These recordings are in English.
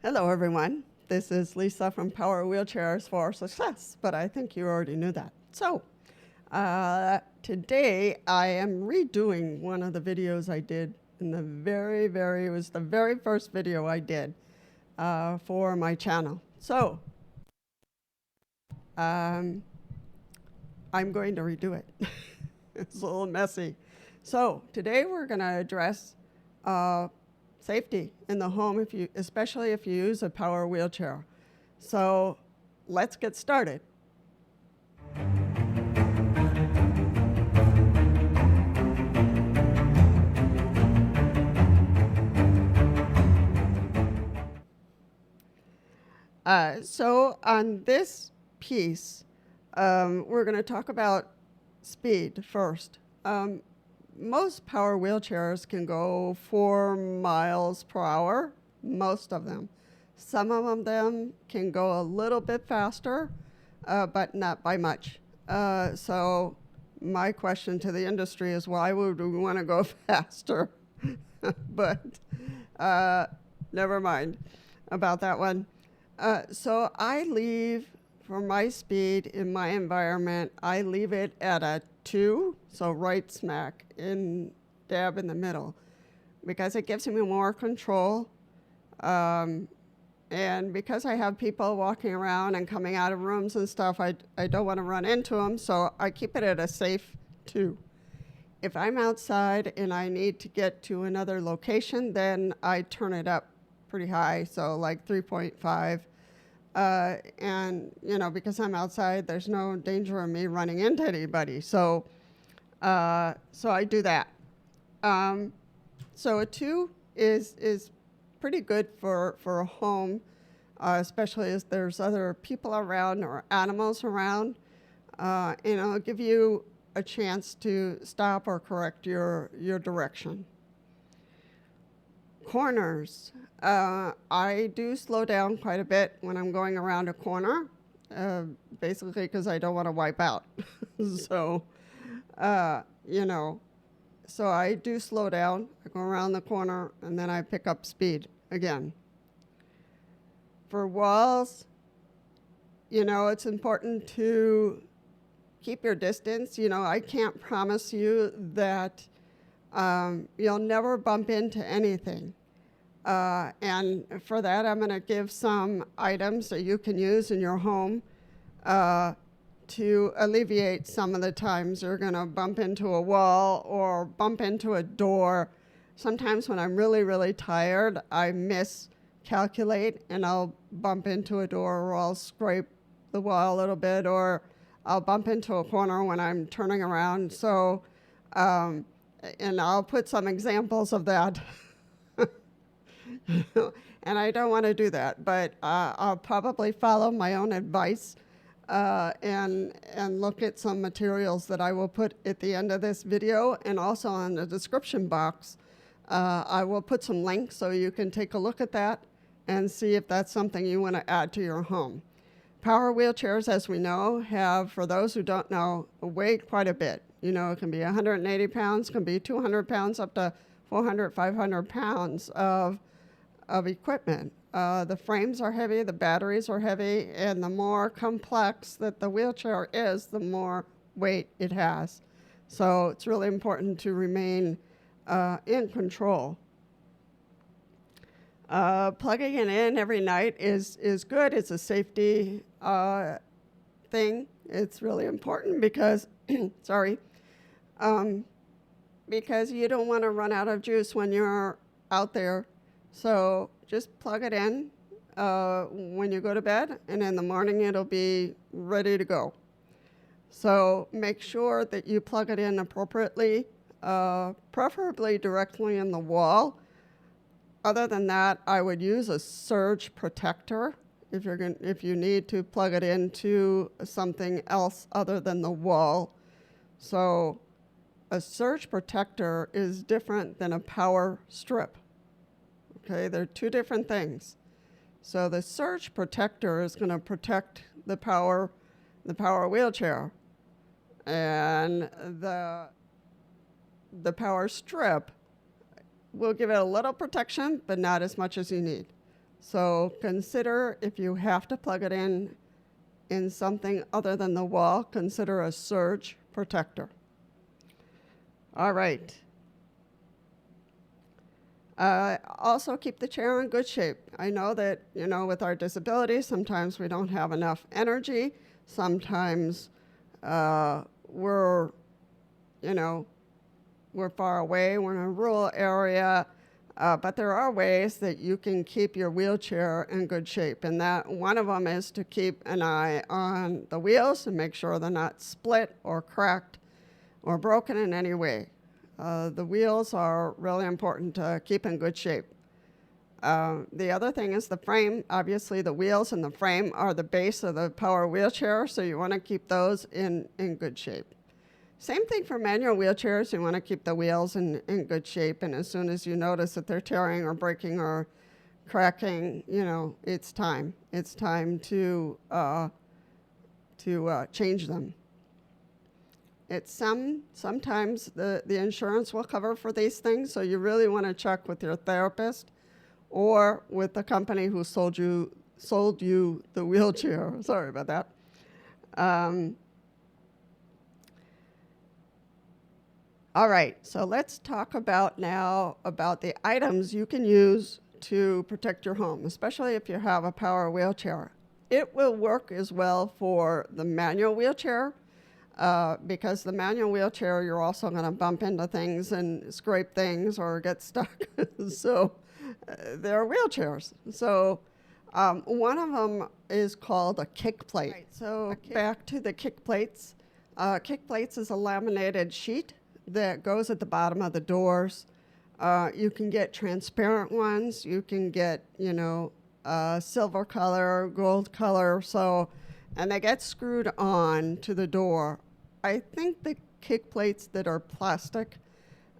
Hello, everyone. This is Lisa from Power Wheelchairs for Success, but I think you already knew that. So, today I am redoing one of the videos I did in it was the very first video I did for my channel. So, I'm going to redo it. It's a little messy. So, today we're going to address safety in the home, especially if you use a power wheelchair. So let's get started. So on this piece, we're going to talk about speed first. Most power wheelchairs can go 4 miles per hour, most of them. Some of them can go a little bit faster, but not by much. So my question to the industry is, why would we want to go faster? But never mind about that one. So I leave, for my speed in my environment, I leave it at a 2, so right smack dab in the middle, because it gives me more control. And because I have people walking around and coming out of rooms and stuff, I don't want to run into them, so I keep it at a safe 2. If I'm outside and I need to get to another location, then I turn it up pretty high, so like 3.5. And, because I'm outside, there's no danger of me running into anybody. So I do that. So a 2 is pretty good for a home, especially as there's other people around or animals around. And it'll give you a chance to stop or correct your direction. Corners. I do slow down quite a bit when I'm going around a corner, basically because I don't want to wipe out. So, so I do slow down. I go around the corner, and then I pick up speed again. For walls, it's important to keep your distance. I can't promise you that you'll never bump into anything. And for that, I'm going to give some items that you can use in your home to alleviate some of the times you're going to bump into a wall or bump into a door. Sometimes when I'm really, really tired, I miscalculate and I'll bump into a door, or I'll scrape the wall a little bit, or I'll bump into a corner when I'm turning around. So, and I'll put some examples of that. And I don't want to do that, but I'll probably follow my own advice and look at some materials that I will put at the end of this video, and also in the description box. I will put some links so you can take a look at that and see if that's something you want to add to your home. Power wheelchairs, as we know, have, for those who don't know, weigh quite a bit. It can be 180 pounds, can be 200 pounds, up to 400, 500 pounds of equipment. The frames are heavy, the batteries are heavy, and the more complex that the wheelchair is, the more weight it has. So it's really important to remain in control. Plugging it in every night is good. It's a safety thing. It's really important because, because you don't want to run out of juice when you're out there. So just plug it in when you go to bed, and in the morning it'll be ready to go. So make sure that you plug it in appropriately, preferably directly in the wall. Other than that, I would use a surge protector if you need to plug it into something else other than the wall. So a surge protector is different than a power strip. Okay, they're two different things. So the surge protector is going to protect the power wheelchair, and the power strip will give it a little protection, but not as much as you need. So consider if you have to plug it in something other than the wall, consider a surge protector. All right. Also keep the chair in good shape. I know that, with our disabilities, sometimes we don't have enough energy. Sometimes we're far away, we're in a rural area, but there are ways that you can keep your wheelchair in good shape. And that one of them is to keep an eye on the wheels and make sure they're not split or cracked or broken in any way. The wheels are really important to keep in good shape. The other thing is the frame. Obviously, the wheels and the frame are the base of the power wheelchair, so you want to keep those in good shape. Same thing for manual wheelchairs. You want to keep the wheels in good shape, and as soon as you notice that they're tearing or breaking or cracking, it's time. It's time to change them. Sometimes the insurance will cover for these things, so you really want to check with your therapist or with the company who sold you the wheelchair. Sorry about that. All right, so let's talk about the items you can use to protect your home, especially if you have a power wheelchair. It will work as well for the manual wheelchair, because the manual wheelchair, you're also going to bump into things and scrape things or get stuck. So they're wheelchairs. So one of them is called a kick plate. Right, so back to the kick plates. Kick plates is a laminated sheet that goes at the bottom of the doors. You can get transparent ones. You can get, silver color, gold color. And they get screwed on to the door. I think the kick plates that are plastic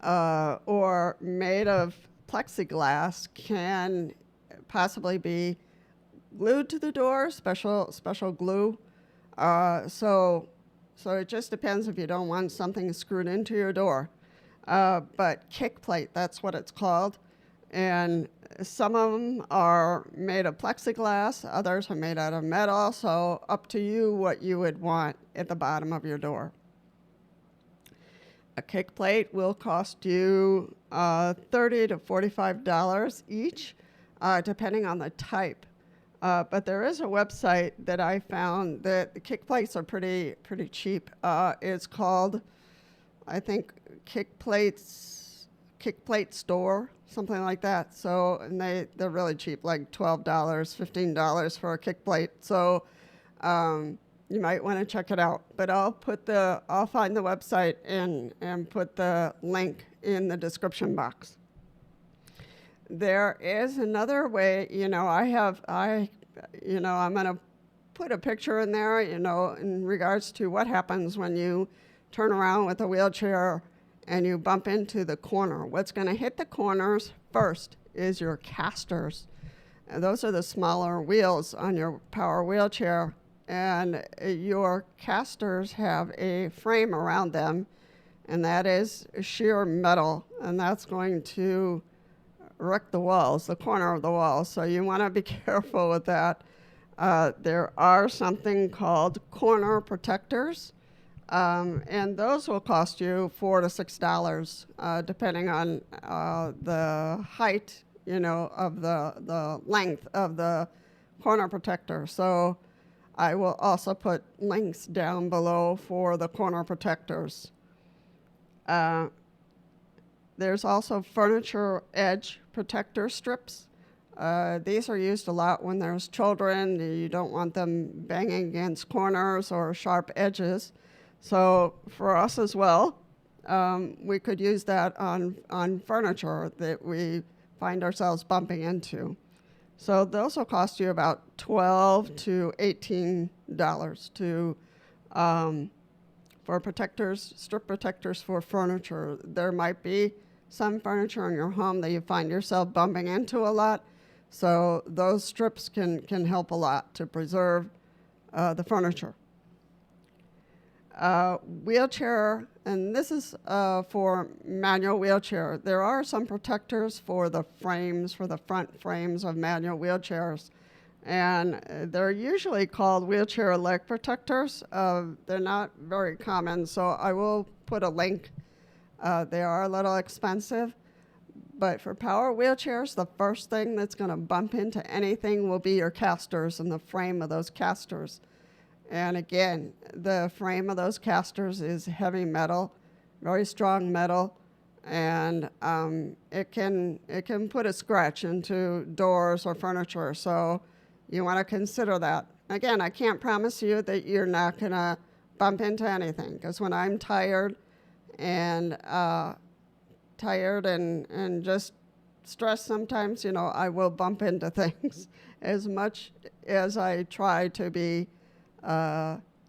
or made of plexiglass can possibly be glued to the door, special glue. So it just depends if you don't want something screwed into your door. But kick plate, that's what it's called. And some of them are made of plexiglass, others are made out of metal, so up to you what you would want at the bottom of your door. A kick plate will cost you $30 to $45 each, depending on the type. But there is a website that I found that the kick plates are pretty cheap. It's called, I think, Kick Plate Store, something like that. So, and they're really cheap, like $12, $15 for a kick plate. So you might want to check it out. But I'll find the website and put the link in the description box. There is another way, I'm going to put a picture in there, in regards to what happens when you turn around with a wheelchair and you bump into the corner. What's going to hit the corners first is your casters. And those are the smaller wheels on your power wheelchair. And your casters have a frame around them, and that is sheer metal, and that's going to wreck the walls, the corner of the walls. So you want to be careful with that. There are something called corner protectors. And those will cost you $4 to $6, depending on the height, of the length of the corner protector. So I will also put links down below for the corner protectors. There's also furniture edge protector strips. These are used a lot when there's children. You don't want them banging against corners or sharp edges. So for us as well, we could use that on furniture that we find ourselves bumping into. So those will cost you about $12 to $18 for protectors, strip protectors for furniture. There might be some furniture in your home that you find yourself bumping into a lot. So those strips can help a lot to preserve the furniture. Wheelchair, and this is for manual wheelchair. There are some protectors for the frames, for the front frames of manual wheelchairs. And they're usually called wheelchair leg protectors. They're not very common, so I will put a link. They are a little expensive, but for power wheelchairs, the first thing that's going to bump into anything will be your casters and the frame of those casters. And again, the frame of those casters is heavy metal, very strong metal, and it can put a scratch into doors or furniture. So you want to consider that. Again, I can't promise you that you're not going to bump into anything, because when I'm tired and just stressed sometimes, I will bump into things as much as I try to be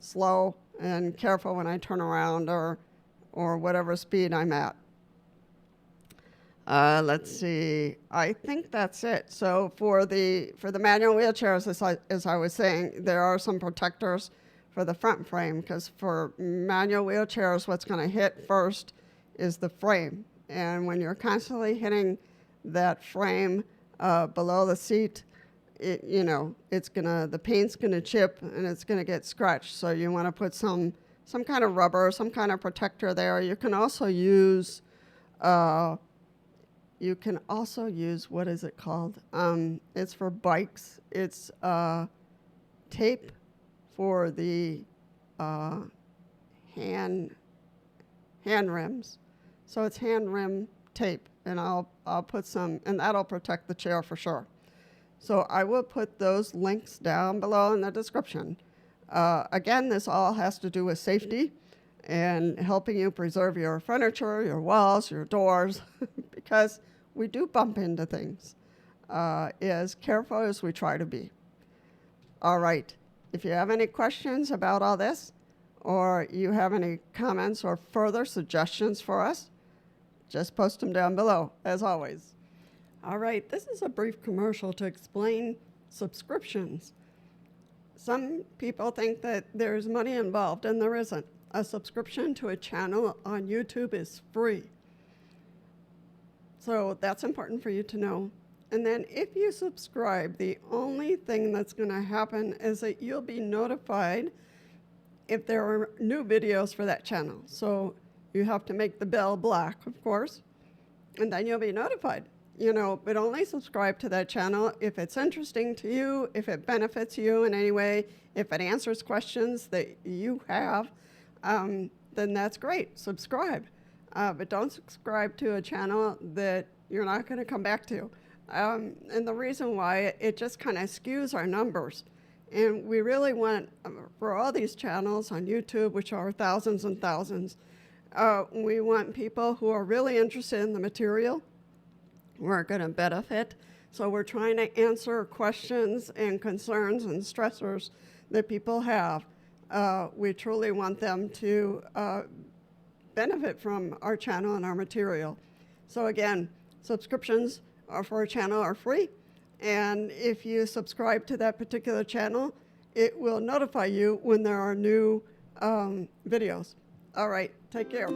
slow and careful when I turn around or whatever speed I'm at. Let's see. I think that's it. So for the manual wheelchairs, as I was saying, there are some protectors for the front frame, because for manual wheelchairs, what's going to hit first is the frame. And when you're constantly hitting that frame below the seat, the paint's gonna chip and it's gonna get scratched. So you want to put some kind of rubber, some kind of protector there. You can also use what is it called? It's for bikes. It's tape for the hand rims. So it's hand rim tape, and I'll put some, and that'll protect the chair for sure. So I will put those links down below in the description. Again, this all has to do with safety and helping you preserve your furniture, your walls, your doors, because we do bump into things, as careful as we try to be. All right. If you have any questions about all this, or you have any comments or further suggestions for us, just post them down below, as always. All right, this is a brief commercial to explain subscriptions. Some people think that there's money involved, and there isn't. A subscription to a channel on YouTube is free. So that's important for you to know. And then if you subscribe, the only thing that's going to happen is that you'll be notified if there are new videos for that channel. So you have to make the bell black, of course, and then you'll be notified. But only subscribe to that channel if it's interesting to you, if it benefits you in any way, if it answers questions that you have, then that's great. Subscribe. But don't subscribe to a channel that you're not going to come back to. And the reason why, it just kind of skews our numbers. And we really want, for all these channels on YouTube, which are thousands and thousands, we want people who are really interested in the material, who are going to benefit. So we're trying to answer questions and concerns and stressors that people have. We truly want them to benefit from our channel and our material. So again, subscriptions for a channel are free. And if you subscribe to that particular channel, it will notify you when there are new videos. All right, take care.